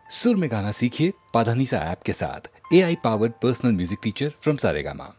सुर में गाना सीखिए पाधानीसा ऐप के साथ। AI powered personal music teacher from Saregama.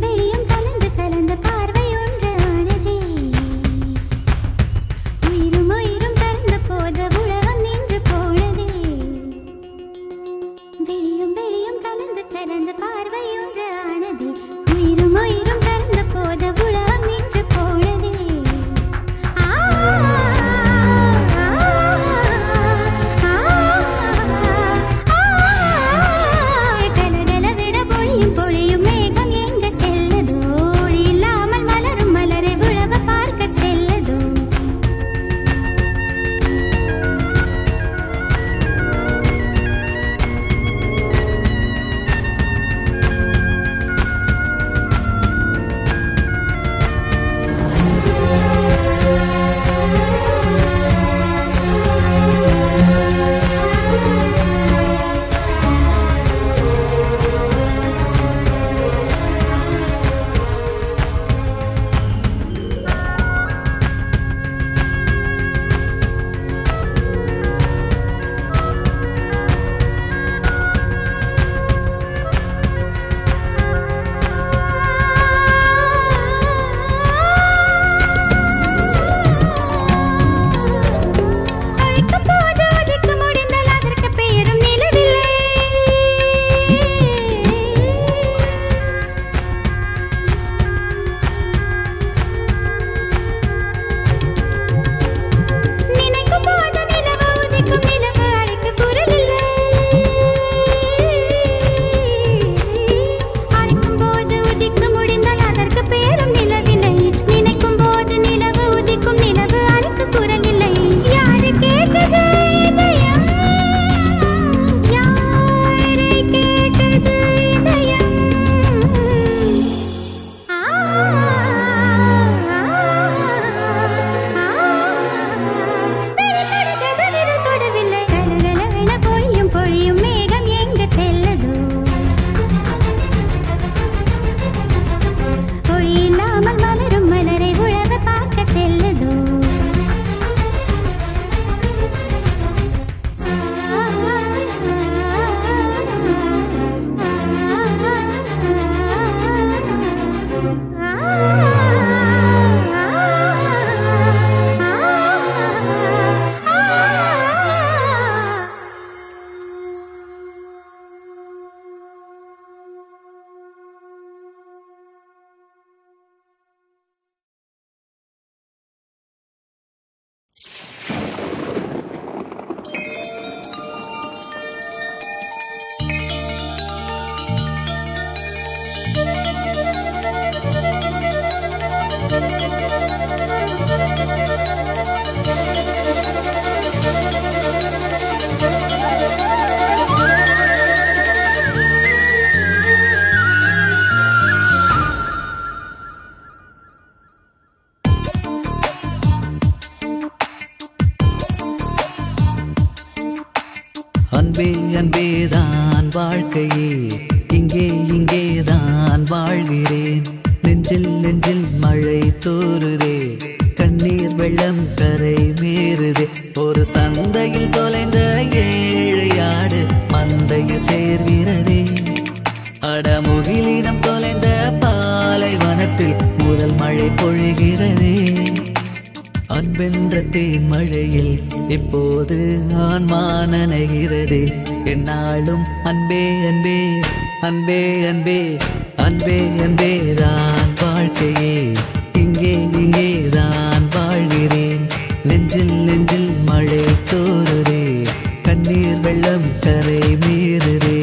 விழியும் அன்பே அன்பேதான் வாழ்க்கையே, இங்கே இங்கேதான் வாழ்கிறேன். நெஞ்சில் நெஞ்சில் மழை தோறுதே, கண்ணீர் வெள்ளம் கரை மீறுதே. ஒரு சந்தையில் தொலைந்த ஏழையாடு மந்தையில் சேர்கிறதே. அடமுகிலினம் தொலைந்த பாலைவனத்தில் முதல் மழை பொழிகிறதே. அன்பென்ற தேன் மழையில் இப்போது ஆன்மா நனைகிறதே. என்னாலும் அன்பே அன்பே அன்பே அன்பே அன்பே அன்பேதான் வாழ்க்கையே, இங்கே இங்கேதான் வாழ்கிறேன். நெஞ்சில் நெஞ்சில் மழை தோறுதே, கண்ணீர் வெள்ளம் கரை மீறுதே.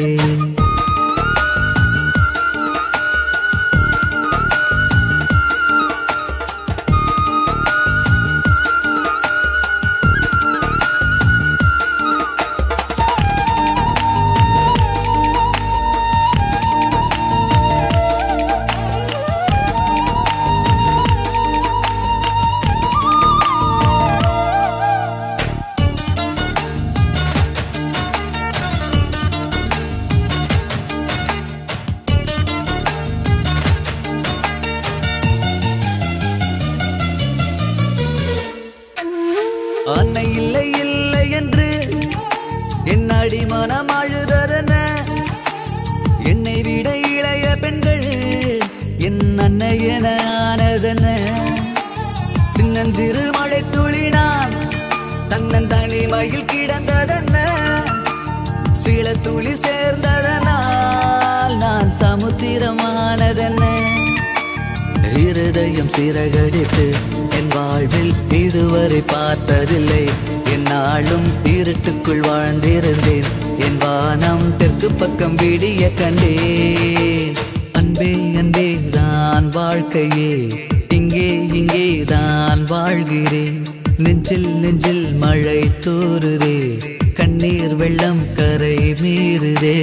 அன்னை இல்லை இல்லை என்று என் அடிமனம் அழுததென்ன, என்னை விட இளைய பெண்கள் என் அன்னை என ஆனதென்ன. சின்னஞ்சிறு மழை துளினான் தன்னன் தனிமையில் கிடந்ததென்ன, சில துளி சேர்ந்ததனால் நான் சமுத்திரமானதென்ன. இருதயம் சிறகடித்து என் வாழ்வில் இதுவரை பார்த்ததில்லை. என்னாலும் இருட்டுக்குள் வாழ்ந்திருந்தேன், என் வானம் தெற்கு பக்கம் விடிய கண்டேன். அன்பே அன்பே தான் வாழ்க்கையே, இங்கே இங்கே தான் வாழ்கிறேன். நெஞ்சில் நெஞ்சில் மழை தோறுதே, கண்ணீர் வெள்ளம் கரை மீறுதே.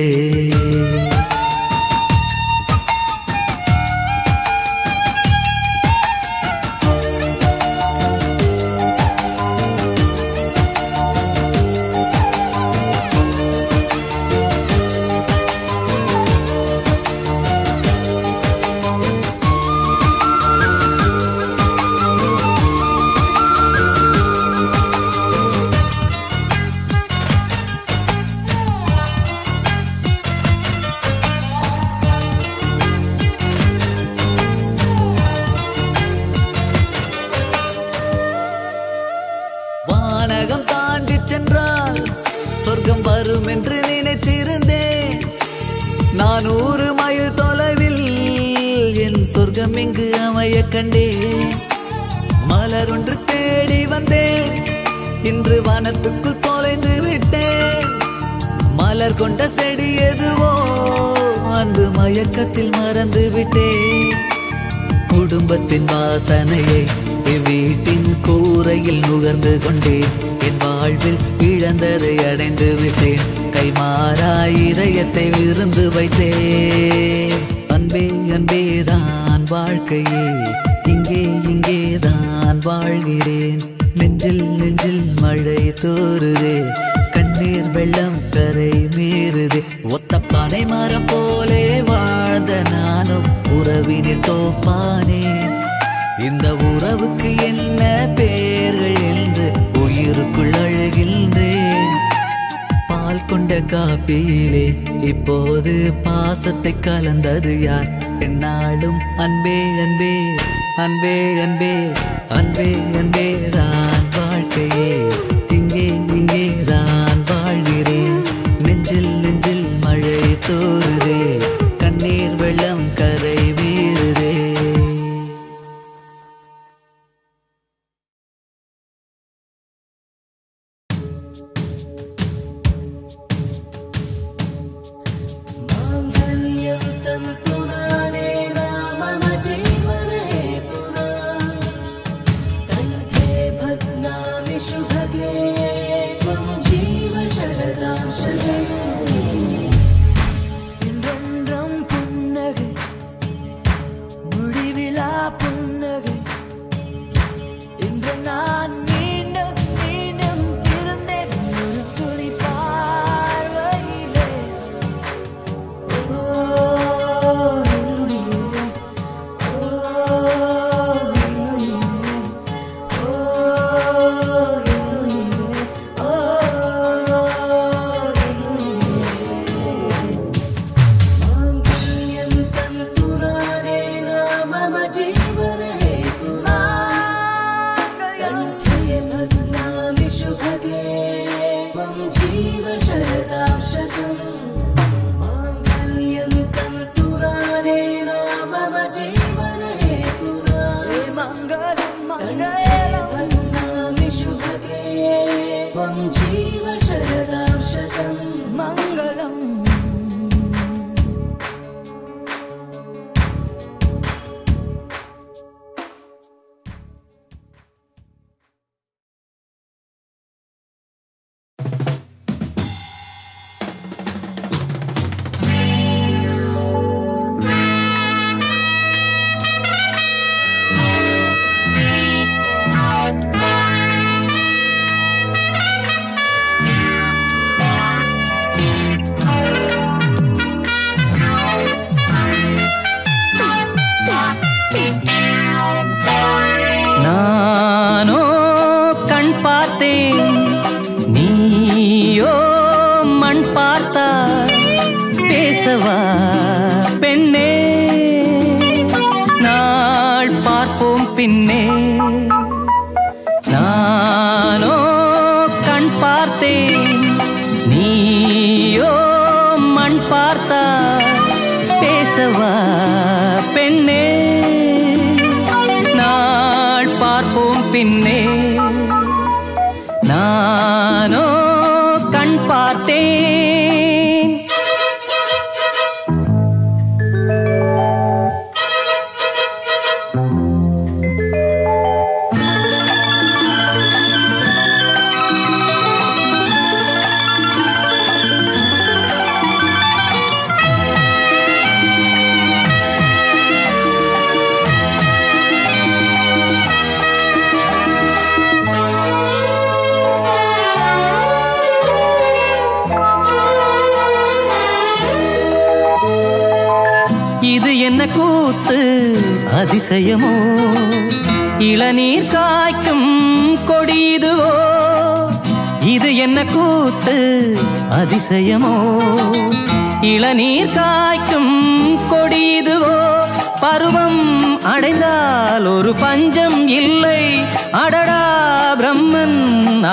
வானகம் தாண்டி சென்றால் சொர்க்கம் வரும் என்று நினைத்திருந்தேன். 400 மைல் தொலைவில் என் சொர்க்கம் இங்கு அமைய கண்டேன். மலர் ஒன்று தேடி வந்தேன், இன்று வனத்துக்குள் தொலைந்து விட்டேன். மலர் கொண்ட செடி எதுவோ அன்று மயக்கத்தில் மறந்து விட்டேன். குடும்பத்தின் வாசனையை வீட்டின் கூரையில் நுகர்ந்து கொண்டேன். என் வாழ்வில் இழந்ததை அடைந்து விட்டேன், கைமாறாய் இதயத்தை விருந்து வைத்தேன். அன்பே அன்பேதான் வாழ்க்கையே, இங்கே இங்கேதான் வாழ்கிறேன். நெஞ்சில் நெஞ்சில் மழை தோறுதே, கண்ணீர் வெள்ளம் கரை மீறுதே. ஒத்த பனை மரம் போலே வாழ்ந்த நானும் உறவினில் தோப்பானேன். இந்த உறவுக்கு என்ன பேர்கள் என்று உயிருக்குள் அழுகின்றேன். பால் கொண்ட காப்பியிலே இப்போது பாசத்தை கலந்தது யார்? என்னாலும் அன்பே அன்பே அன்பே அன்பே அன்பே அன்பே தான் வாழ்க்கையே, இங்கே இங்கே தான் வாழ்கிறேன். நெஞ்சில் நெஞ்சில் மழை தோறுதே, கண்ணீர் வெள்ளம் கரை மீறுதே. நான் மீண்டும் மீண்டும் இருந்தேன் ஒரு துளி பார்வை பின்னே நானோ கண் பார்த்தேன், நீயோ மண் பார்த்தா. பேசவா பெண்ணே, நாள் பார்ப்போம் பின்னே. நானோ கண் பார்த்தேன். இது என்ன கூத்து அதிசயமோ, இளநீர் காய்க்கும் கொடியுதுவோ. இது என்ன கூத்து அதிசயமோ, இளநீர் காய்க்கும் கொடியுதுவோ. பருவம் அடைந்தால் ஒரு பஞ்சம் இல்லை, அடடா பிரம்மன்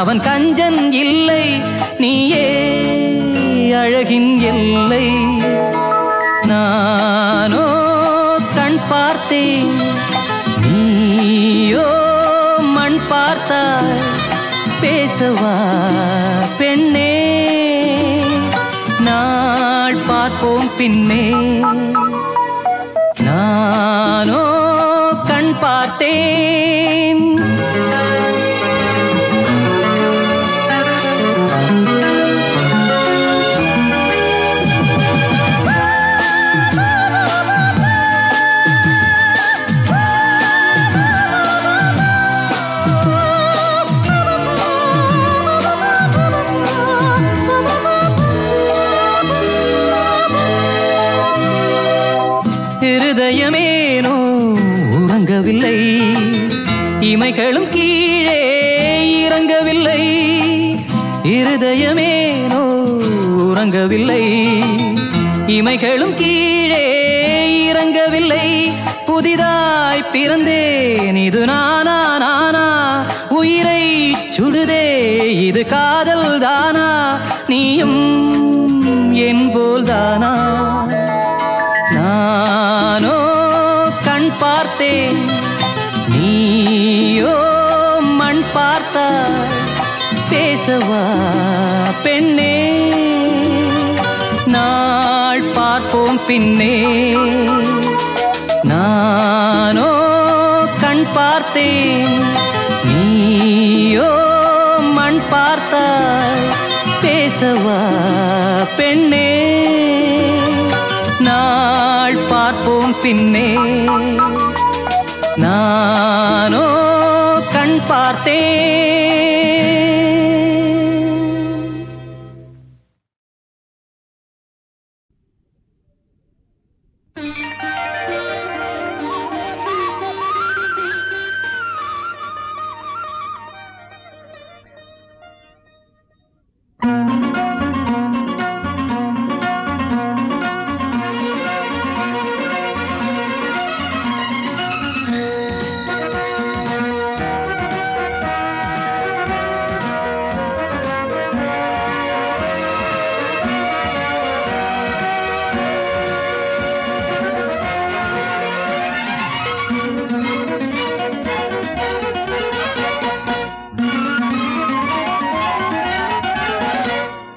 அவன் கஞ்சன் இல்லை. நீயே அழகின் எல்லை. நானோ கண் பார்த்தேன், நீயோ மண் பார்த்தாய். பேசவா பெண்ணே, நாள் பார்ப்போம் பின்னே. நானோ கண் பார்த்தேன். இருதயமேனோ உறங்கவில்லை, இமைகளும் கீழே இறங்கவில்லை. இருதயமேனோ உறங்கவில்லை, இமைகளும் கீழே இறங்கவில்லை. புதிதாய் பிறந்தேன், இது நானா நானா? உயிரை சுடுதே இது காதல் தானா? நீயும் என் போல்தானா? நானோ கண் பார்த்தேன், நீயோ மண் பார்த்தாய். பேசவா பெண்ணே, நாள் பார்ப்போம் பின்னே. நானோ கண் பார்த்தேன், நீயோ மண் பார்த்தாய். பேசவா பெண்ணே, நாள் பார்ப்போம் பின்னே. நானோ கண் பார்த்தேன்.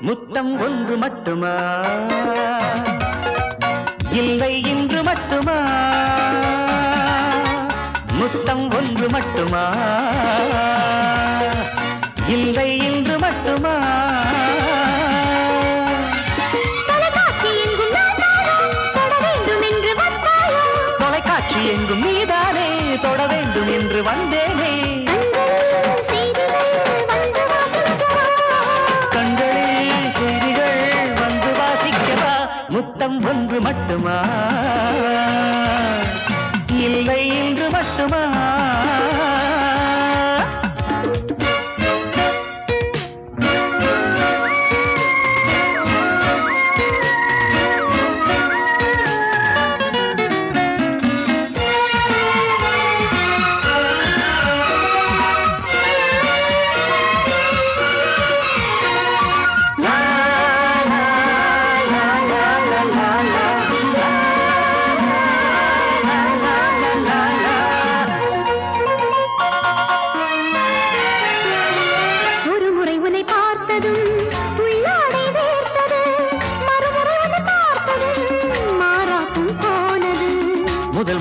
முத்தம் ஒன்று மட்டுமா, இல்லை இன்று மட்டுமா? முத்தம் ஒன்று மட்டுமா, இல்லை இன்று மட்டுமா? தொலைக்காட்சி எங்கும் நீதானே, தொட வேண்டும் என்று வந்தேனே. முத்தம் ஒன்று மட்டுமா, இல்லை இன்று மட்டுமா?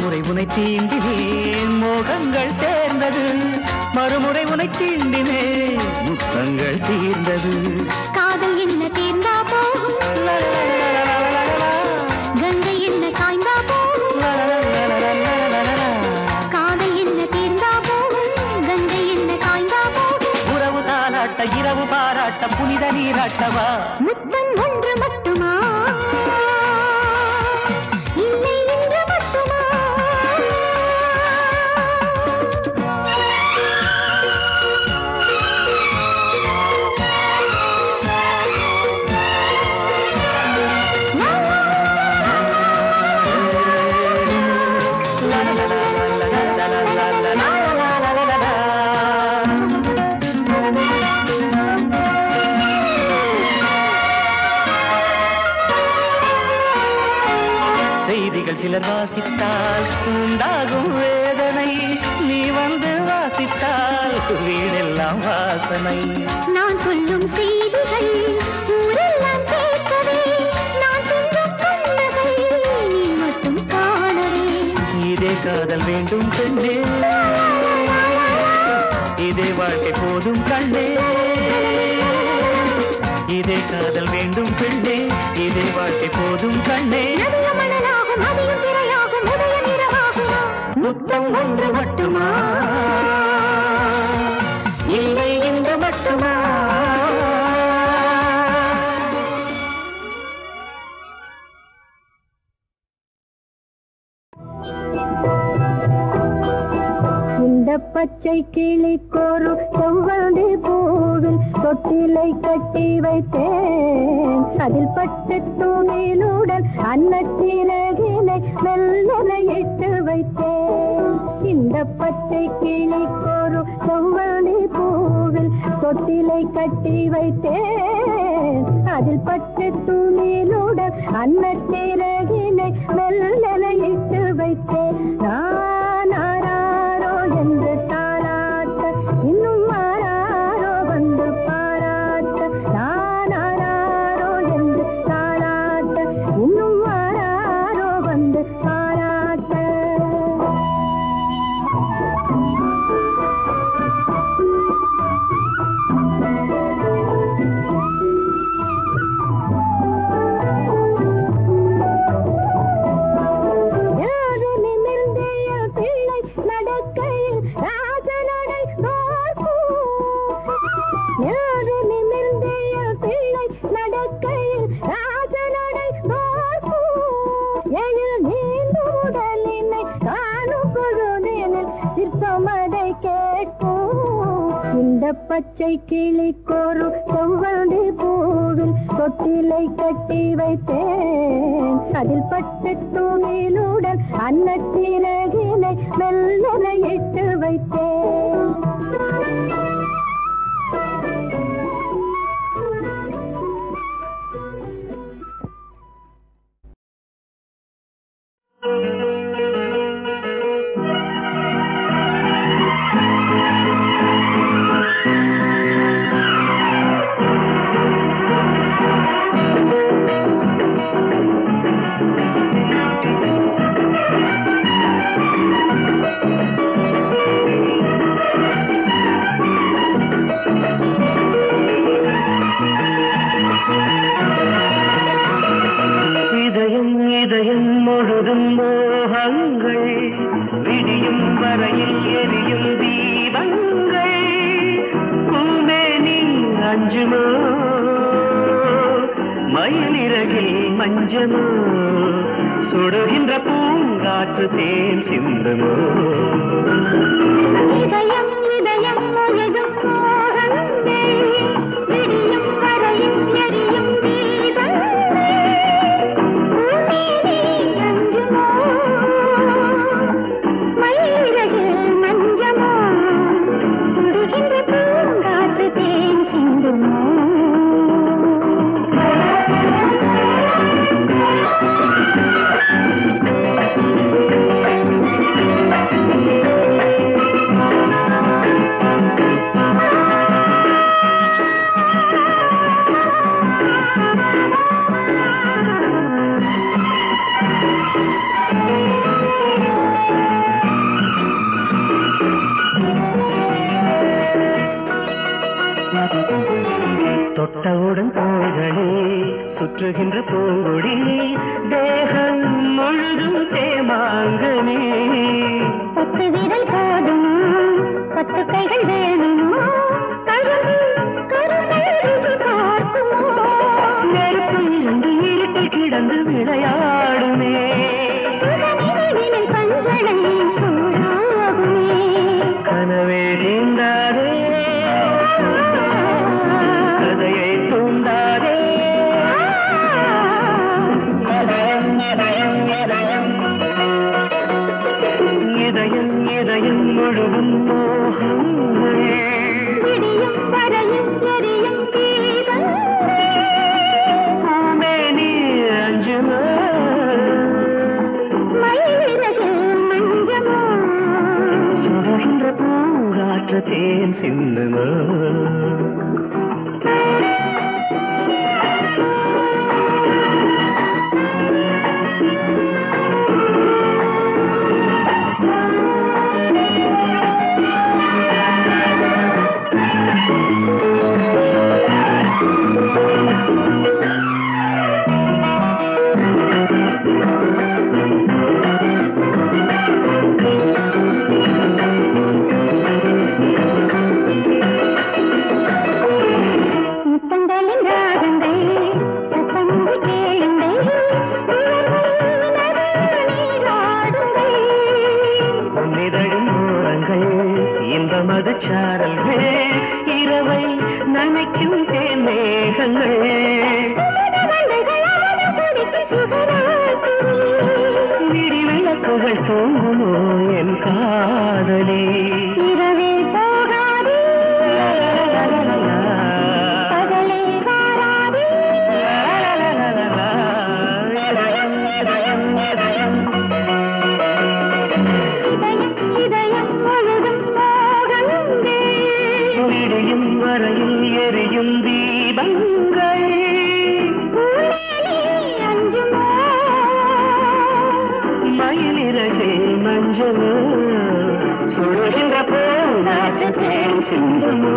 ஒருமுறை உனை தீண்டினேன் மோகங்கள் சேர்ந்தது, மறுமுறை உனை தீண்டினேன் முத்தங்கள் தீர்ந்தது. காதல் என்ன தீர்ந்தா போகும், கங்கை என்ன காய்ந்தா போகும். காதல் என்ன தீர்ந்தா போகும், கங்கை என்ன காய்ந்தா போகும். உறவு தாலாட்ட இரவு பாராட்ட புனித நீராட்டவா, முத்தம் ஒன்று மட்டுமா, இல்லை என்று மட்டுமா. செய்திகள் சிலர் வாசித்தால் உண்டாகும் வேதனை, நீ வந்து வாசித்தால் வீடெல்லாம் வாசனை. நான் சொல்லும் செய்திகள் ஊரெல்லாம் கேட்கவே, நான் செல்லும் கண்ணகை நீ மட்டும் காணவே. இதே காதல் வேண்டும் பெண்ணே, இதே வாழ்க்கை போதும் கண்ணே. இதே காதல் வேண்டும் பெண்ணே, இதே வாழ்க்கை போதும் கண்ணே. மணலாகும் அதிகம் திரையாகும் உதயம் இரவாகுமா, முத்தம் ஒன்று மட்டுமா, இல்லை என்று மட்டுமா. இந்த பச்சை கிளிக்கொரு செவ்வந்தி பூவில் தொட்டிலை கட்டி வைத்தேன், அதில் பட்டு துணிலுடன் அன்னச்சிறகினை மெல்லனை இட்டு வைத்தேன். இந்த பச்சை கிளிக்கொரு செவ்வந்தி பூவில் தொட்டிலை கட்டி வைத்தேன், அதில் பட்டு துணிலுடன் அன்னச்சிறகினை மெல்லனை இட்டு வைத்தேன். நான் ஆராரோ என்று தாலாட்ட, இன்னும் ஆராரோ வந்து பாராட்ட. நான் ஆராரோ என்று தாலாட்ட, இன்னும் ஆராரோ வந்து பாராட்ட. பச்சை கிளிக்கொரு செவ்வந்தி பூவில் தொட்டிலை கட்டி வைத்தேன், அதில் பட்டு துணிலுடன் அன்னச்சிறகினை மெல்லனை இட்டு வைத்தேன். இதயம் முழுதும் மோகங்கள், விடியும் வரையில் எரியும் தீபங்கள். பூமேனி அஞ்சுமோ, மயிலிறகில் மஞ்சமோ, சுடுகின்ற பூங்காற்று தேன் சிந்துமோ. இதயம் இதயம் முழுதும் மோகங்கள், விடியும் வரையில் எரியும் தீபங்கள். சுற்றுகின்ற பூங்கொடி தேகம் முழுதும் தேமாங்கனே 10 விரல் போதுமா 10 கைகள் வேணுமா நெருப்பு இருந்து இருட்டில் கிடந்து விளையாடுமே கனவே தீண்டாதே கதையை தூண்டாதே இதயம் இதயம் முழுவதும் மோகங்கள் விடியும் வரையும் எரியும் பூமேனி அஞ்சுமா சுடுகின்ற பூங்காற்று தேன் சிந்துமா மதச்சாரல்கள் இரவை நனைக்கும் தேமேகங்கள் விடி விளக்குகள் தூங்குமோ என் காதலே இரவே போகாதே பகலே வாராதே இதயம் முழுதும் விடியும் வரையில் எரியும் தீபங்கள் மயிலிறகே மஞ்சள் சுடுகின்ற பூங்காற்று தேன் சிந்துமோ